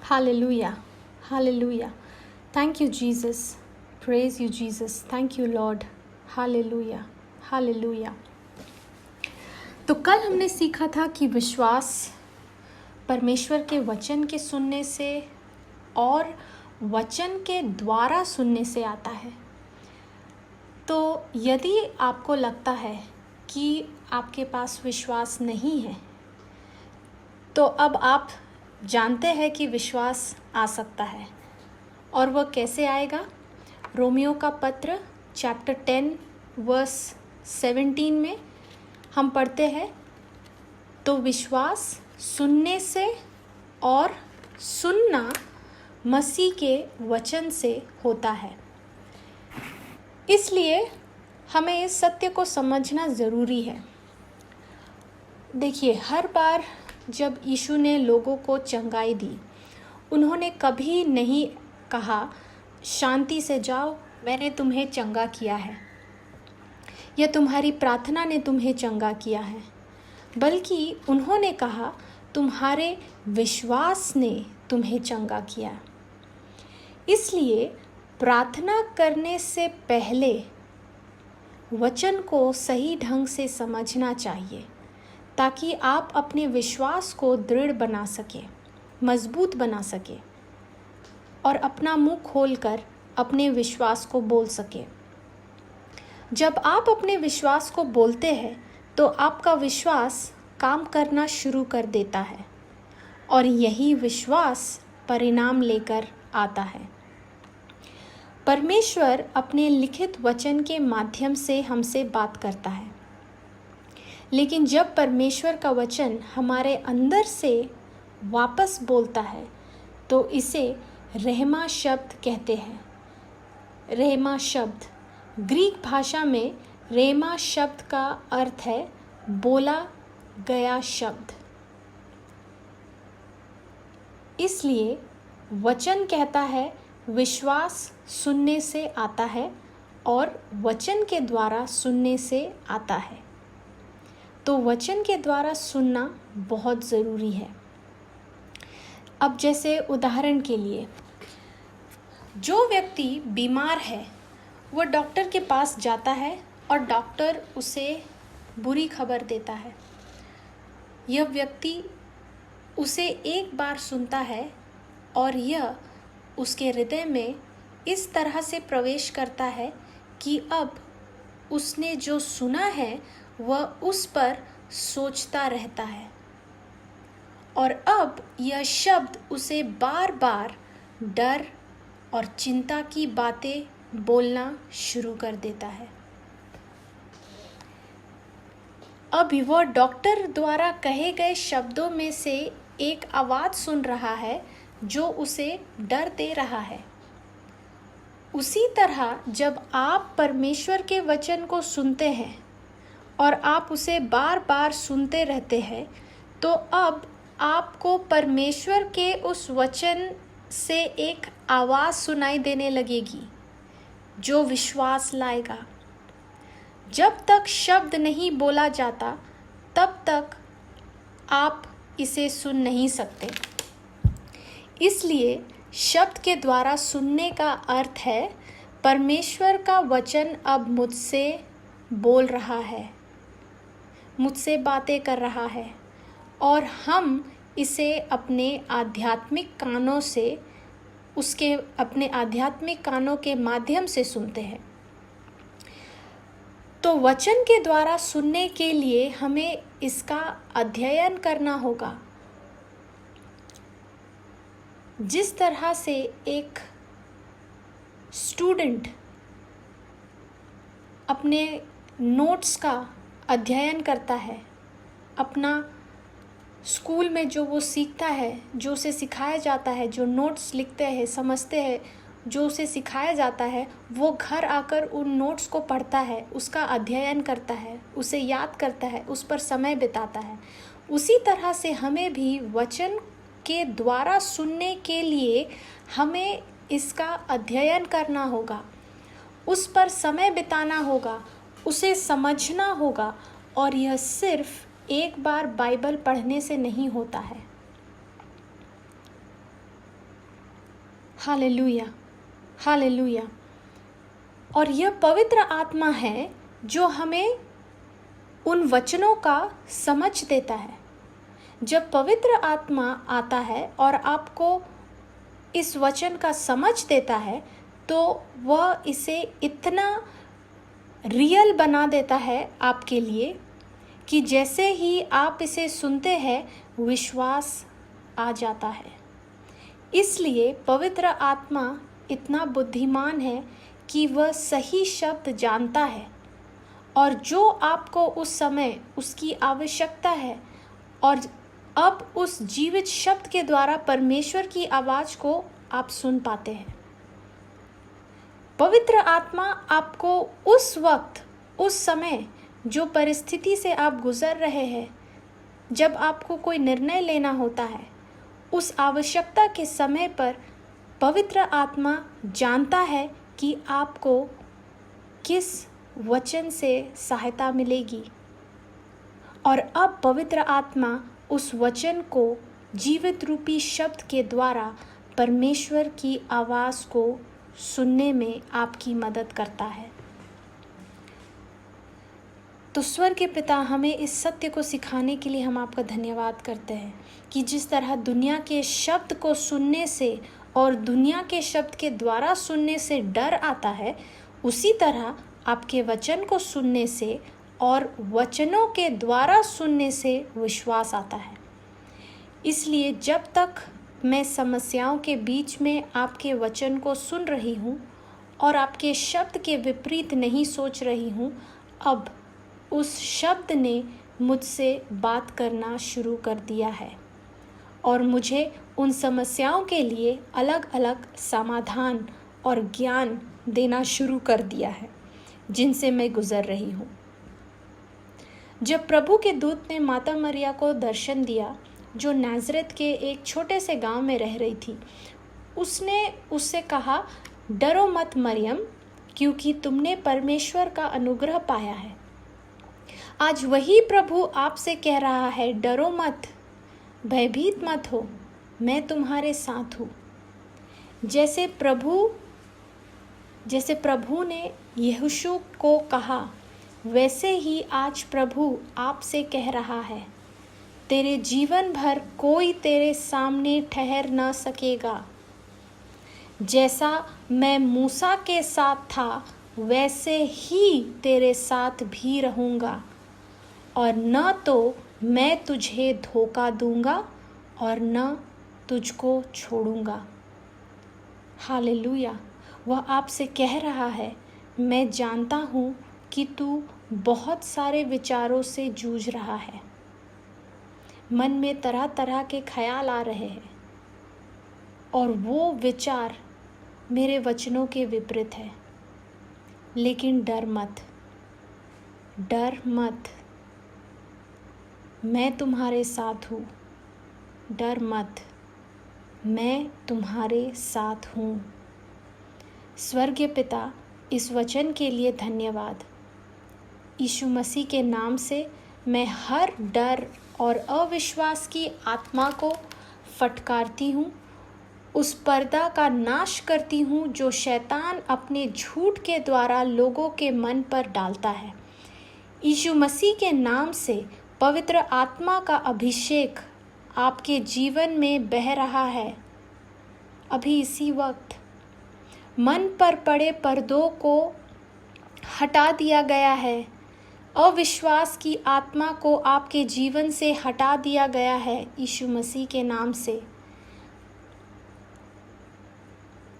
Hallelujah. Hallelujah. Thank you, Jesus. Praise you, Jesus. Thank you, Lord. Hallelujah. Hallelujah. तो कल हमने सीखा था कि विश्वास परमेश्वर के वचन के सुनने से और वचन के द्वारा सुनने से आता है। तो यदि आपको लगता है कि आपके पास विश्वास नहीं है, तो अब आप जानते हैं कि विश्वास आ सकता है। और वह कैसे आएगा? रोमियो का पत्र चैप्टर 10 वर्स 17 में हम पढ़ते हैं, तो विश्वास सुनने से और सुनना मसीह के वचन से होता है। इसलिए हमें इस सत्य को समझना ज़रूरी है। देखिए, हर बार जब यीशु ने लोगों को चंगाई दी, उन्होंने कभी नहीं कहा शांति से जाओ, मैंने तुम्हें चंगा किया है, या तुम्हारी प्रार्थना ने तुम्हें चंगा किया है, बल्कि उन्होंने कहा तुम्हारे विश्वास ने तुम्हें चंगा किया। इसलिए प्रार्थना करने से पहले वचन को सही ढंग से समझना चाहिए, ताकि आप अपने विश्वास को दृढ़ बना सके, मजबूत बना सके और अपना मुंह खोलकर अपने विश्वास को बोल सके। जब आप अपने विश्वास को बोलते हैं तो आपका विश्वास काम करना शुरू कर देता है और यही विश्वास परिणाम लेकर आता है। परमेश्वर अपने लिखित वचन के माध्यम से हमसे बात करता है, लेकिन जब परमेश्वर का वचन हमारे अंदर से वापस बोलता है तो इसे रहमा शब्द कहते हैं। रहमा शब्द, ग्रीक भाषा में रेमा शब्द का अर्थ है बोला गया शब्द। इसलिए वचन कहता है विश्वास सुनने से आता है और वचन के द्वारा सुनने से आता है। तो वचन के द्वारा सुनना बहुत ज़रूरी है। अब जैसे उदाहरण के लिए, जो व्यक्ति बीमार है वह डॉक्टर के पास जाता है और डॉक्टर उसे बुरी खबर देता है। यह व्यक्ति उसे एक बार सुनता है और यह उसके हृदय में इस तरह से प्रवेश करता है कि अब उसने जो सुना है वह उस पर सोचता रहता है और अब यह शब्द उसे बार बार डर और चिंता की बातें बोलना शुरू कर देता है। अब वह डॉक्टर द्वारा कहे गए शब्दों में से एक आवाज़ सुन रहा है जो उसे डर दे रहा है। उसी तरह जब आप परमेश्वर के वचन को सुनते हैं और आप उसे बार बार सुनते रहते हैं, तो अब आपको परमेश्वर के उस वचन से एक आवाज़ सुनाई देने लगेगी जो विश्वास लाएगा। जब तक शब्द नहीं बोला जाता तब तक आप इसे सुन नहीं सकते। इसलिए शब्द के द्वारा सुनने का अर्थ है परमेश्वर का वचन अब मुझसे बोल रहा है, मुझसे बातें कर रहा है और हम इसे अपने आध्यात्मिक कानों से अपने आध्यात्मिक कानों के माध्यम से सुनते हैं। तो वचन के द्वारा सुनने के लिए हमें इसका अध्ययन करना होगा। जिस तरह से एक स्टूडेंट अपने नोट्स का अध्ययन करता है, अपना स्कूल में जो वो सीखता है, जो उसे सिखाया जाता है, जो नोट्स लिखते हैं, समझते हैं, जो उसे सिखाया जाता है, वो घर आकर उन नोट्स को पढ़ता है, उसका अध्ययन करता है, उसे याद करता है, उस पर समय बिताता है। उसी तरह से हमें भी वचन के द्वारा सुनने के लिए हमें इसका अध्ययन करना होगा, उस पर समय बिताना होगा, उसे समझना होगा। और यह सिर्फ एक बार बाइबल पढ़ने से नहीं होता है। Hallelujah, hallelujah. और यह पवित्र आत्मा है जो हमें उन वचनों का समझ देता है। जब पवित्र आत्मा आता है और आपको इस वचन का समझ देता है तो वह इसे इतना रियल बना देता है आपके लिए कि जैसे ही आप इसे सुनते हैं विश्वास आ जाता है। इसलिए पवित्र आत्मा इतना बुद्धिमान है कि वह सही शब्द जानता है और जो आपको उस समय उसकी आवश्यकता है और अब उस जीवित शब्द के द्वारा परमेश्वर की आवाज़ को आप सुन पाते हैं। पवित्र आत्मा आपको उस वक्त, उस समय जो परिस्थिति से आप गुजर रहे हैं, जब आपको कोई निर्णय लेना होता है, उस आवश्यकता के समय पर पवित्र आत्मा जानता है कि आपको किस वचन से सहायता मिलेगी। और अब पवित्र आत्मा उस वचन को जीवित रूपी शब्द के द्वारा परमेश्वर की आवाज़ को सुनने में आपकी मदद करता है। तो स्वर्ग के पिता, हमें इस सत्य को सिखाने के लिए हम आपका धन्यवाद करते हैं कि जिस तरह दुनिया के शब्द को सुनने से और दुनिया के शब्द के द्वारा सुनने से डर आता है, उसी तरह आपके वचन को सुनने से और वचनों के द्वारा सुनने से विश्वास आता है। इसलिए जब तक मैं समस्याओं के बीच में आपके वचन को सुन रही हूँ और आपके शब्द के विपरीत नहीं सोच रही हूँ, अब उस शब्द ने मुझसे बात करना शुरू कर दिया है और मुझे उन समस्याओं के लिए अलग अलग समाधान और ज्ञान देना शुरू कर दिया है जिनसे मैं गुजर रही हूँ। जब प्रभु के दूत ने माता मरिया को दर्शन दिया जो नाज़रेत के एक छोटे से गांव में रह रही थी, उसने उससे कहा, डरो मत मरियम, क्योंकि तुमने परमेश्वर का अनुग्रह पाया है। आज वही प्रभु आपसे कह रहा है, डरो मत, भयभीत मत हो, मैं तुम्हारे साथ हूँ। जैसे प्रभु ने यहोशू को कहा, वैसे ही आज प्रभु आपसे कह रहा है, तेरे जीवन भर कोई तेरे सामने ठहर न सकेगा। जैसा मैं मूसा के साथ था वैसे ही तेरे साथ भी रहूँगा और न तो मैं तुझे धोखा दूँगा और न तुझको छोड़ूँगा। हालेलुया। वह आपसे कह रहा है, मैं जानता हूँ कि तू बहुत सारे विचारों से जूझ रहा है। मन में तरह तरह के ख्याल आ रहे हैं और वो विचार मेरे वचनों के विपरीत है। लेकिन डर मत, डर मत, मैं तुम्हारे साथ हूँ। डर मत, मैं तुम्हारे साथ हूँ। स्वर्गीय पिता, इस वचन के लिए धन्यवाद। यीशु मसीह के नाम से मैं हर डर और अविश्वास की आत्मा को फटकारती हूँ, उस पर्दा का नाश करती हूँ जो शैतान अपने झूठ के द्वारा लोगों के मन पर डालता है। यीशु मसीह के नाम से पवित्र आत्मा का अभिषेक आपके जीवन में बह रहा है। अभी इसी वक्त मन पर पड़े पर्दों को हटा दिया गया है। अविश्वास की आत्मा को आपके जीवन से हटा दिया गया है यीशु मसीह के नाम से।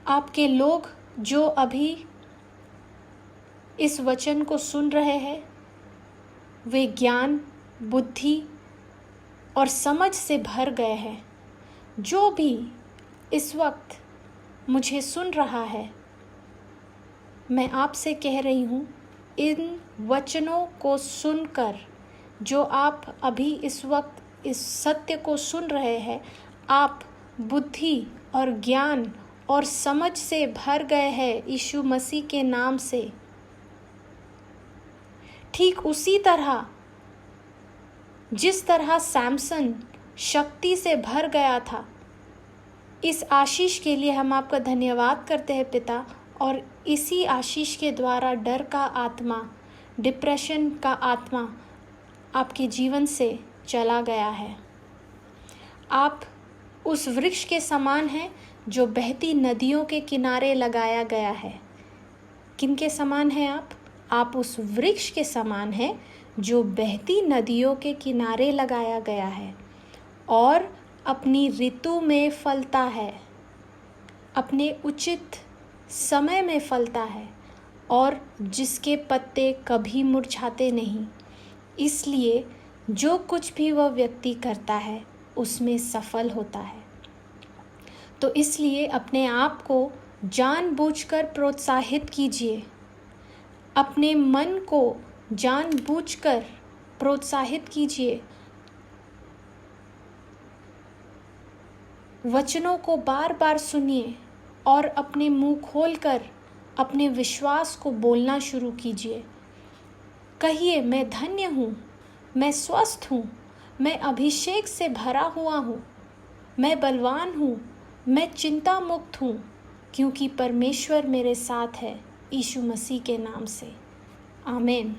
आपके लोग जो अभी इस वचन को सुन रहे हैं, वे ज्ञान, बुद्धि और समझ से भर गए हैं। जो भी इस वक्त मुझे सुन रहा है, मैं आपसे कह रही हूँ, इन वचनों को सुनकर जो आप अभी इस वक्त इस सत्य को सुन रहे हैं, आप बुद्धि और ज्ञान और समझ से भर गए हैं यीशु मसीह के नाम से। ठीक उसी तरह जिस तरह सैमसन शक्ति से भर गया था, इस आशीष के लिए हम आपका धन्यवाद करते हैं पिता, और इसी आशीष के द्वारा डर का आत्मा, डिप्रेशन का आत्मा आपके जीवन से चला गया है। आप उस वृक्ष के समान हैं जो बहती नदियों के किनारे लगाया गया है। किन के समान हैं आप? आप उस वृक्ष के समान हैं जो बहती नदियों के किनारे लगाया गया है और अपनी ऋतु में फलता है, अपने उचित समय में फलता है, और जिसके पत्ते कभी मुरझाते नहीं। इसलिए जो कुछ भी वह व्यक्ति करता है उसमें सफल होता है। तो इसलिए अपने आप को जानबूझकर प्रोत्साहित कीजिए, अपने मन को जानबूझकर प्रोत्साहित कीजिए, वचनों को बार बार सुनिए और अपने मुंह खोलकर अपने विश्वास को बोलना शुरू कीजिए। कहिए, मैं धन्य हूँ, मैं स्वस्थ हूँ, मैं अभिषेक से भरा हुआ हूँ, मैं बलवान हूँ, मैं चिंता मुक्त हूँ, क्योंकि परमेश्वर मेरे साथ है, यीशु मसीह के नाम से। आमीन।